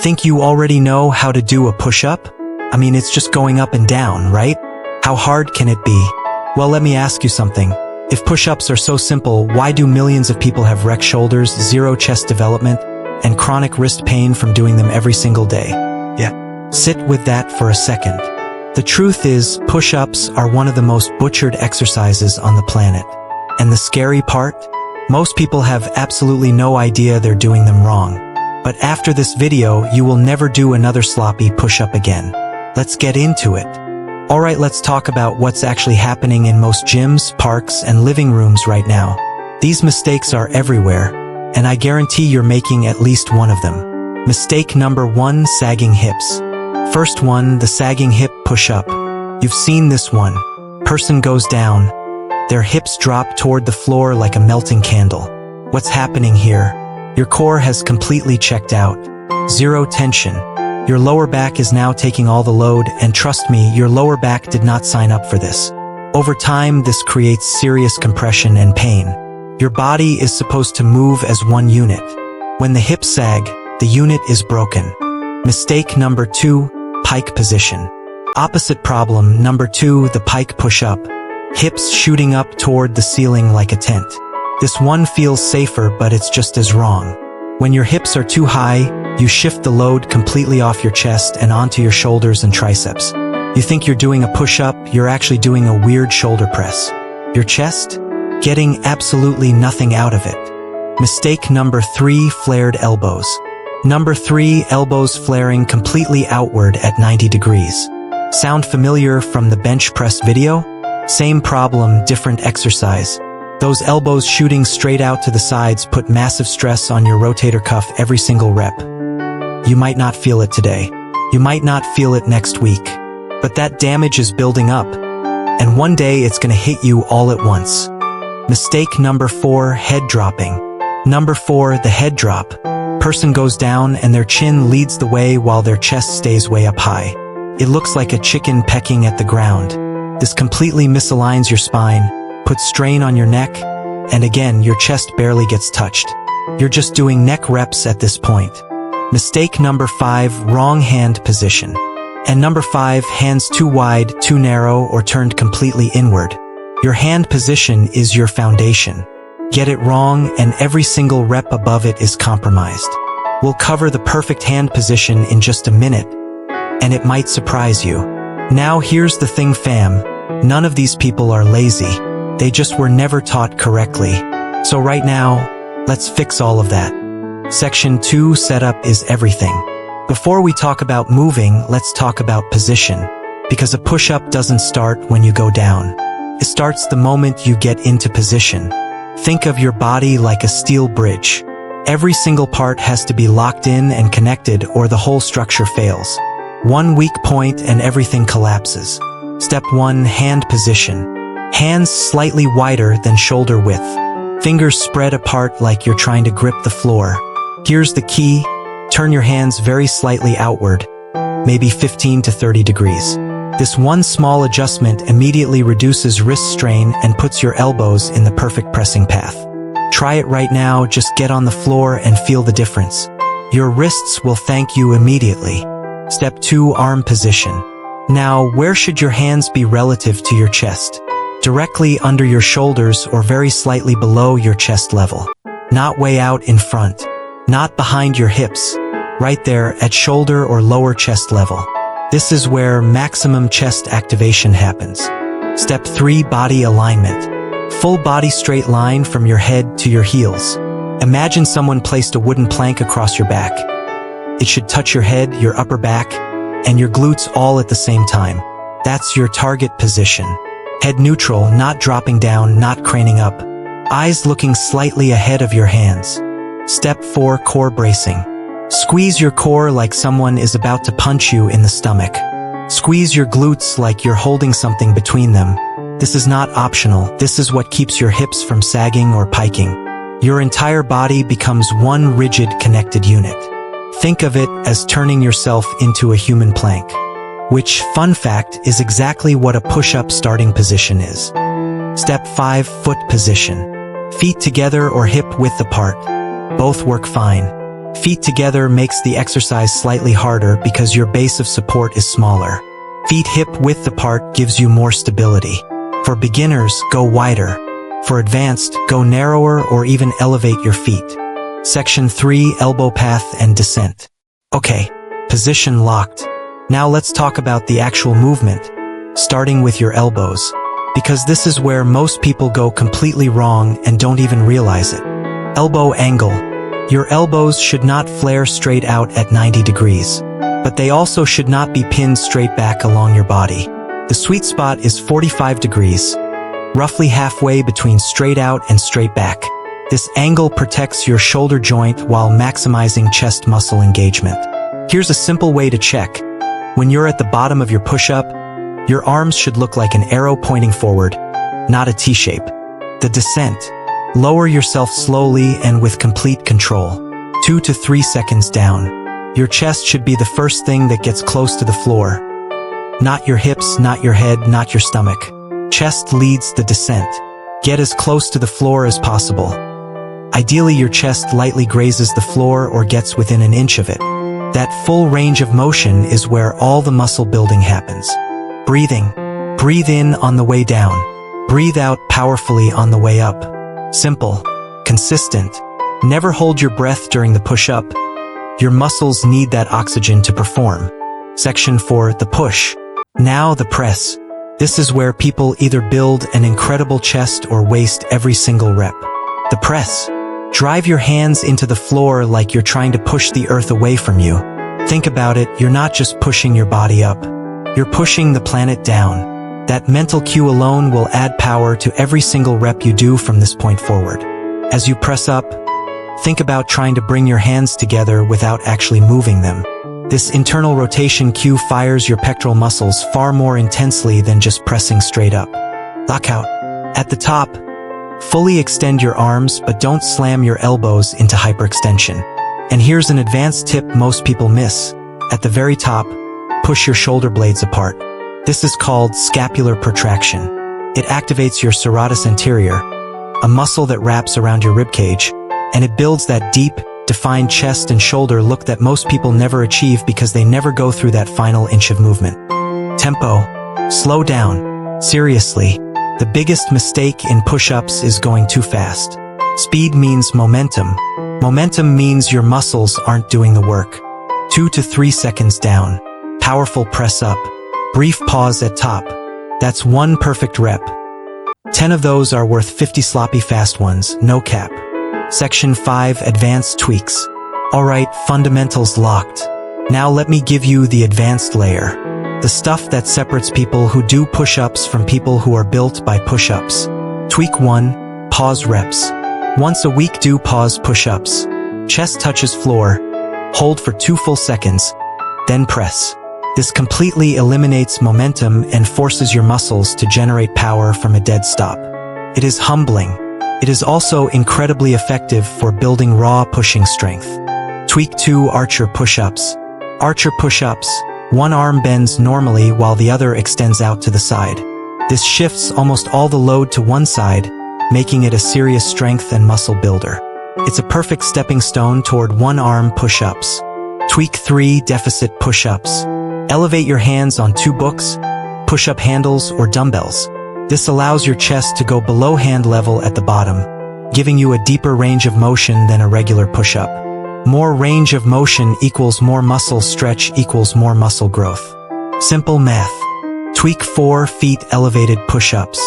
Think you already know how to do a push-up? I mean, it's just going up and down, right? How hard can it be? Well, let me ask you something. If push-ups are so simple, why do millions of people have wrecked shoulders, zero chest development, and chronic wrist pain from doing them every single day? Yeah. Sit with that for a second. The truth is, push-ups are one of the most butchered exercises on the planet. And the scary part? Most people have absolutely no idea they're doing them wrong. But after this video, you will never do another sloppy push-up again. Let's get into it. Alright, let's talk about what's actually happening in most gyms, parks, and living rooms right now. These mistakes are everywhere, and I guarantee you're making at least one of them. Mistake number 1, sagging hips. First one, the sagging hip push-up. You've seen this one. Person goes down. Their hips drop toward the floor like a melting candle. What's happening here? Your core has completely checked out. Zero tension. Your lower back is now taking all the load, and trust me, your lower back did not sign up for this. Over time, this creates serious compression and pain. Your body is supposed to move as one unit. When the hips sag, the unit is broken. Mistake number 2, pike position. Opposite problem, number 2, the pike push-up. Hips shooting up toward the ceiling like a tent. This one feels safer, but it's just as wrong. When your hips are too high, you shift the load completely off your chest and onto your shoulders and triceps. You think you're doing a push-up, you're actually doing a weird shoulder press. Your chest? Getting absolutely nothing out of it. Mistake number 3, flared elbows. Number 3, elbows flaring completely outward at 90 degrees. Sound familiar from the bench press video? Same problem, different exercise. Those elbows shooting straight out to the sides put massive stress on your rotator cuff every single rep. You might not feel it today. You might not feel it next week. But that damage is building up. And one day it's gonna hit you all at once. Mistake number 4, head dropping. Number 4, the head drop. Person goes down and their chin leads the way while their chest stays way up high. It looks like a chicken pecking at the ground. This completely misaligns your spine, puts strain on your neck, and again, your chest barely gets touched. You're just doing neck reps at this point. Mistake number 5, wrong hand position. And number 5, hands too wide, too narrow, or turned completely inward. Your hand position is your foundation. Get it wrong, and every single rep above it is compromised. We'll cover the perfect hand position in just a minute, and it might surprise you. Now here's the thing, fam. None of these people are lazy. They just were never taught correctly. So right now, let's fix all of that. Section 2, setup is everything. Before we talk about moving, let's talk about position. Because a push-up doesn't start when you go down. It starts the moment you get into position. Think of your body like a steel bridge. Every single part has to be locked in and connected, or the whole structure fails. One weak point and everything collapses. Step 1, hand position. Hands slightly wider than shoulder width. Fingers spread apart like you're trying to grip the floor. Here's the key. Turn your hands very slightly outward, maybe 15 to 30 degrees. This one small adjustment immediately reduces wrist strain and puts your elbows in the perfect pressing path. Try it right now, just get on the floor and feel the difference. Your wrists will thank you immediately. Step 2, arm position. Now, where should your hands be relative to your chest? Directly under your shoulders or very slightly below your chest level. Not way out in front. Not behind your hips. Right there at shoulder or lower chest level. This is where maximum chest activation happens. Step 3, body alignment. Full body straight line from your head to your heels. Imagine someone placed a wooden plank across your back. It should touch your head, your upper back, and your glutes all at the same time. That's your target position. Head neutral, not dropping down, not craning up. Eyes looking slightly ahead of your hands. Step 4, core bracing. Squeeze your core like someone is about to punch you in the stomach. Squeeze your glutes like you're holding something between them. This is not optional. This is what keeps your hips from sagging or piking. Your entire body becomes one rigid, connected unit. Think of it as turning yourself into a human plank. Which, fun fact, is exactly what a push-up starting position is. Step 5, foot position. Feet together or hip width apart. Both work fine. Feet together makes the exercise slightly harder because your base of support is smaller. Feet hip width apart gives you more stability. For beginners, go wider. For advanced, go narrower or even elevate your feet. Section 3, elbow path and descent. Okay, position locked. Now let's talk about the actual movement, starting with your elbows, because this is where most people go completely wrong and don't even realize it. Elbow angle. Your elbows should not flare straight out at 90 degrees, but they also should not be pinned straight back along your body. The sweet spot is 45 degrees, roughly halfway between straight out and straight back. This angle protects your shoulder joint while maximizing chest muscle engagement. Here's a simple way to check. When you're at the bottom of your push-up, your arms should look like an arrow pointing forward, not a T-shape. The descent. Lower yourself slowly and with complete control. 2 to 3 seconds down. Your chest should be the first thing that gets close to the floor. Not your hips, not your head, not your stomach. Chest leads the descent. Get as close to the floor as possible. Ideally, your chest lightly grazes the floor or gets within an inch of it. That full range of motion is where all the muscle building happens. Breathing. Breathe in on the way down. Breathe out powerfully on the way up. Simple. Consistent. Never hold your breath during the push-up. Your muscles need that oxygen to perform. Section 4, the push. Now the press. This is where people either build an incredible chest or waste every single rep. The press. Drive your hands into the floor like you're trying to push the earth away from you. Think about it, you're not just pushing your body up. You're pushing the planet down. That mental cue alone will add power to every single rep you do from this point forward. As you press up, think about trying to bring your hands together without actually moving them. This internal rotation cue fires your pectoral muscles far more intensely than just pressing straight up. Lockout. At the top, fully extend your arms, but don't slam your elbows into hyperextension. And here's an advanced tip most people miss. At the very top, push your shoulder blades apart. This is called scapular protraction. It activates your serratus anterior, a muscle that wraps around your ribcage, and it builds that deep, defined chest and shoulder look that most people never achieve because they never go through that final inch of movement. Tempo. Slow down. Seriously. The biggest mistake in push-ups is going too fast. Speed means momentum. Momentum means your muscles aren't doing the work. 2 to 3 seconds down. Powerful press up. Brief pause at top. That's one perfect rep. 10 of those are worth 50 sloppy fast ones, no cap. Section 5, advanced tweaks. Alright, fundamentals locked. Now let me give you the advanced layer. The stuff that separates people who do push-ups from people who are built by push-ups. Tweak 1, pause reps. Once a week do pause push-ups. Chest touches floor. Hold for 2 full seconds, then press. This completely eliminates momentum and forces your muscles to generate power from a dead stop. It is humbling. It is also incredibly effective for building raw pushing strength. Tweak 2, archer push-ups. Archer push-ups. One arm bends normally while the other extends out to the side. This shifts almost all the load to one side, making it a serious strength and muscle builder. It's a perfect stepping stone toward one-arm push-ups. Tweak 3, deficit push-ups. Elevate your hands on 2 books, push-up handles, or dumbbells. This allows your chest to go below hand level at the bottom, giving you a deeper range of motion than a regular push-up. More range of motion equals more muscle stretch equals more muscle growth. Simple math. Tweak 4, feet elevated push-ups.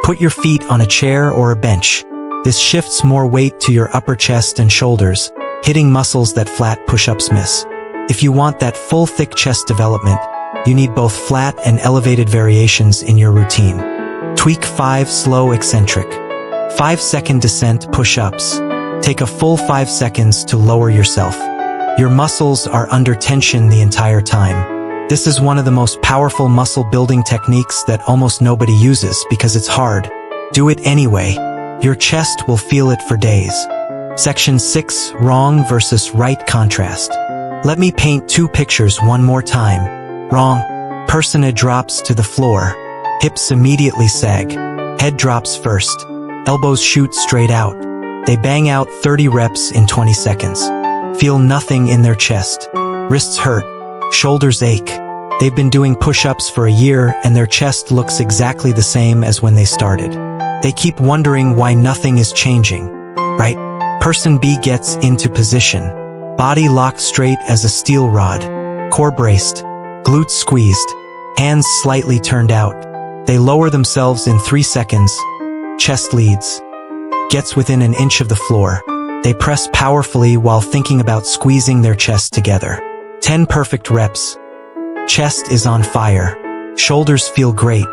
Put your feet on a chair or a bench. This shifts more weight to your upper chest and shoulders, hitting muscles that flat push-ups miss. If you want that full thick chest development, you need both flat and elevated variations in your routine. Tweak 5, slow eccentric. 5-second descent push-ups. Take a full 5 seconds to lower yourself. Your muscles are under tension the entire time. This is one of the most powerful muscle building techniques that almost nobody uses because it's hard. Do it anyway. Your chest will feel it for days. Section 6, wrong versus right contrast. Let me paint 2 pictures one more time. Wrong. Persona drops to the floor. Hips immediately sag. Head drops first. Elbows shoot straight out. They bang out 30 reps in 20 seconds. feel nothing in their chest. Wrists hurt, shoulders ache. They've been doing push-ups for a year and their chest looks exactly the same as when they started. They keep wondering why nothing is changing, right? Person B gets into position. Body locked straight as a steel rod. Core braced. Glutes squeezed. Hands slightly turned out. They lower themselves in 3 seconds. Chest leads. Gets within an inch of the floor. They press powerfully while thinking about squeezing their chest together. 10 perfect reps. Chest is on fire. Shoulders feel great.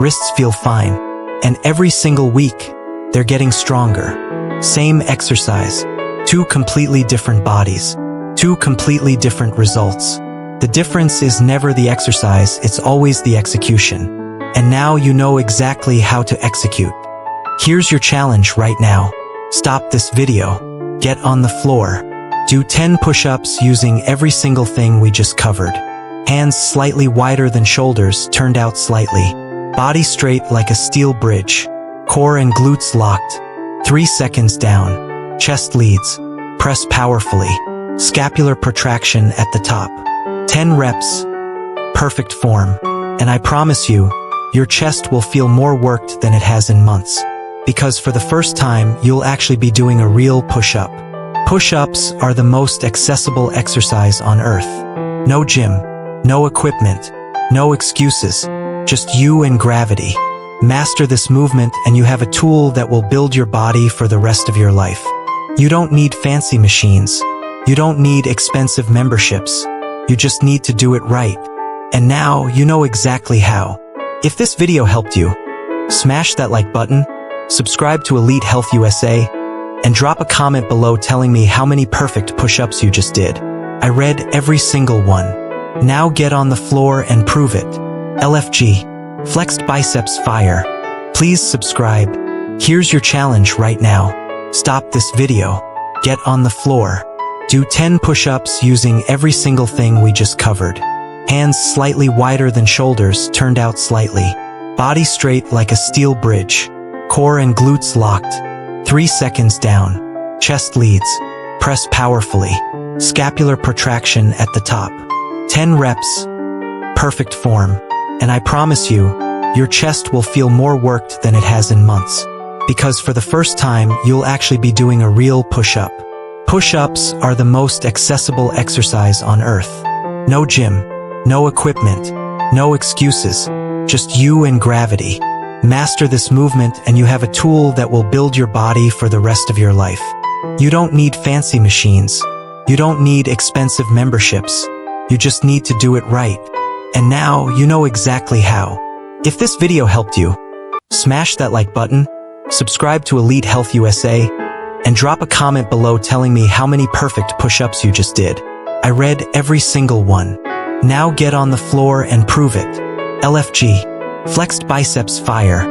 Wrists feel fine. And every single week, they're getting stronger. Same exercise. 2 completely different bodies. 2 completely different results. The difference is never the exercise, it's always the execution. And now you know exactly how to execute. Here's your challenge right now. Stop this video. Get on the floor. Do 10 push-ups using every single thing we just covered. Hands slightly wider than shoulders, turned out slightly. Body straight like a steel bridge. Core and glutes locked. 3 seconds down. Chest leads. Press powerfully. Scapular protraction at the top. 10 reps. Perfect form. And I promise you, your chest will feel more worked than it has in months. Because for the first time, you'll actually be doing a real push-up. Push-ups are the most accessible exercise on earth. No gym, no equipment, no excuses, just you and gravity. Master this movement and you have a tool that will build your body for the rest of your life. You don't need fancy machines. You don't need expensive memberships. You just need to do it right. And now you know exactly how. If this video helped you, smash that like button, subscribe to Elite Health USA, and drop a comment below telling me how many perfect push-ups you just did. I read every single one. Now get on the floor and prove it. LFG. Flexed biceps fire. Please subscribe. Here's your challenge right now. Stop this video. Get on the floor. Do 10 push-ups using every single thing we just covered. Hands slightly wider than shoulders, turned out slightly. Body straight like a steel bridge. Core and glutes locked. 3 seconds down. Chest leads. Press powerfully. Scapular protraction at the top. 10 reps. Perfect form. And I promise you, your chest will feel more worked than it has in months. Because for the first time, you'll actually be doing a real push-up. Push-ups are the most accessible exercise on earth. No gym, no equipment, no excuses, just you and gravity. Master this movement and you have a tool that will build your body for the rest of your life. You don't need fancy machines. You don't need expensive memberships. You just need to do it right. And now you know exactly how. If this video helped you, smash that like button, subscribe to Elite Health USA, and drop a comment below telling me how many perfect push-ups you just did. I read every single one. Now get on the floor and prove it. LFG. Flexed biceps fire.